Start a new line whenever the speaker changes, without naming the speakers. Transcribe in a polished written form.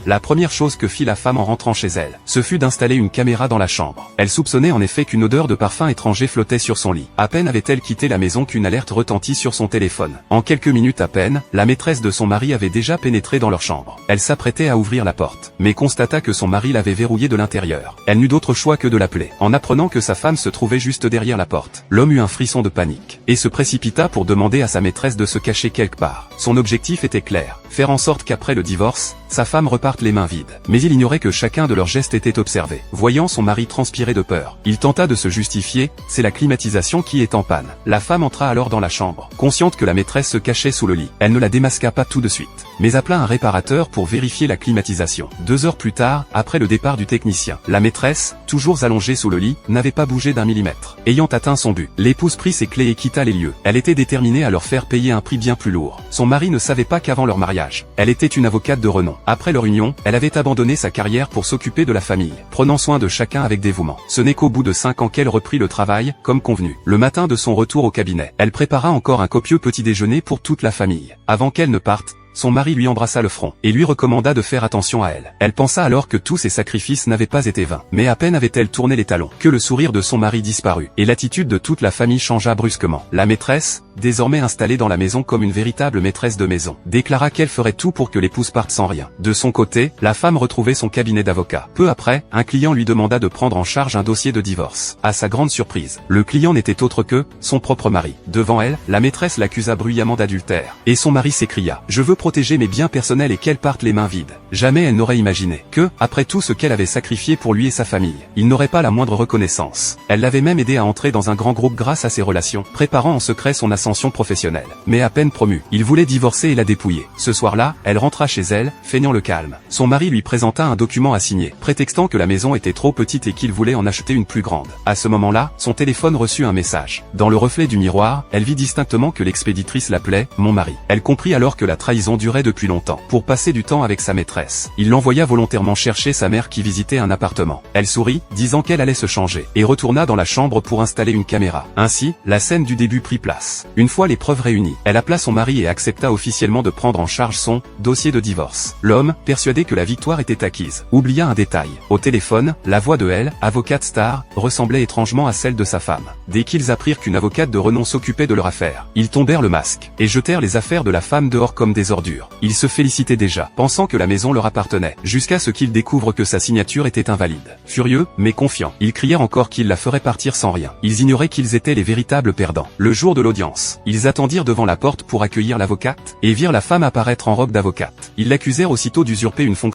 La première chose que fit la femme en rentrant chez elle, ce fut d'installer une caméra dans la chambre. Elle soupçonnait en effet qu'une odeur de parfum étranger flottait sur son lit. À peine avait-elle quitté la maison qu'une alerte retentit sur son téléphone. En quelques minutes à peine, la maîtresse de son mari avait déjà pénétré dans leur chambre. Elle s'apprêtait à ouvrir la porte, mais constata que son mari l'avait verrouillée de l'intérieur. Elle n'eut d'autre choix que de l'appeler. En apprenant que sa femme se trouvait juste derrière la porte, l'homme eut un frisson de panique, et se précipita pour demander à sa maîtresse de se cacher quelque part. Son objectif était clair, faire en sorte qu'après le divorce, sa femme reparte les mains vides. Mais il ignorait que chacun de leurs gestes était observé. Voyant son mari transpirer de peur, il tenta de se justifier, c'est la climatisation qui est en panne. La femme entra alors dans la chambre, consciente que la maîtresse se cachait sous le lit. Elle ne la démasqua pas tout de suite, mais appela un réparateur pour vérifier la climatisation. 2 heures plus tard, après le départ du technicien, la maîtresse, toujours allongée sous le lit, n'avait pas bougé d'un millimètre. Ayant atteint son but, l'épouse prit ses clés et quitta les lieux. Elle était déterminée à leur faire payer un prix bien plus lourd. Son mari ne savait pas qu'avant leur mariage, elle était une avocate de renom. Après leur union, elle avait abandonné sa carrière pour s'occuper de la famille, prenant soin de chacun avec dévouement. Ce n'est qu'au bout de 5 ans qu'elle reprit le travail, comme convenu. Le matin de son retour au cabinet, elle prépara encore un copieux petit déjeuner pour toute la famille. Avant qu'elle ne parte, son mari lui embrassa le front, et lui recommanda de faire attention à elle. Elle pensa alors que tous ses sacrifices n'avaient pas été vains. Mais à peine avait-elle tourné les talons, que le sourire de son mari disparut, et l'attitude de toute la famille changea brusquement. La maîtresse, désormais installée dans la maison comme une véritable maîtresse de maison, déclara qu'elle ferait tout pour que l'épouse parte sans rien. De son côté, la femme retrouvait son cabinet d'avocat. Peu après, un client lui demanda de prendre en charge un dossier de divorce. À sa grande surprise, le client n'était autre que son propre mari. Devant elle, la maîtresse l'accusa bruyamment d'adultère, et son mari s'écria « Je veux protéger mes biens personnels et qu'elle parte les mains vides ». Jamais elle n'aurait imaginé que, après tout ce qu'elle avait sacrifié pour lui et sa famille, il n'aurait pas la moindre reconnaissance. Elle l'avait même aidé à entrer dans un grand groupe grâce à ses relations, préparant en secret son ascension professionnelle. Mais à peine promu, il voulait divorcer et la dépouiller. Ce soir-là, elle rentra chez elle, feignant le calme. Son mari lui présenta un document à signer, prétextant que la maison était trop petite et qu'il voulait en acheter une plus grande. À ce moment-là, son téléphone reçut un message. Dans le reflet du miroir, elle vit distinctement que l'expéditrice l'appelait « mon mari ». Elle comprit alors que la trahison durait depuis longtemps. Pour passer du temps avec sa maîtresse, il l'envoya volontairement chercher sa mère qui visitait un appartement. Elle sourit, disant qu'elle allait se changer, et retourna dans la chambre pour installer une caméra. Ainsi, la scène du début prit place. Une fois les preuves réunies, elle appela son mari et accepta officiellement de prendre en charge son dossier de divorce. L'homme, persuadé que la victoire était acquise, oublia un détail. Au téléphone, la voix de elle, avocate star, ressemblait étrangement à celle de sa femme. Dès qu'ils apprirent qu'une avocate de renom s'occupait de leur affaire, ils tombèrent le masque, et jetèrent les affaires de la femme dehors comme des ordures. Ils se félicitaient déjà, pensant que la maison leur appartenait, jusqu'à ce qu'ils découvrent que sa signature était invalide. Furieux, mais confiants, ils crièrent encore qu'ils la feraient partir sans rien. Ils ignoraient qu'ils étaient les véritables perdants. Le jour de l'audience, ils attendirent devant la porte pour accueillir l'avocate, et virent la femme apparaître en robe d'avocate. Ils l'accusèrent aussitôt d'usurper une fonction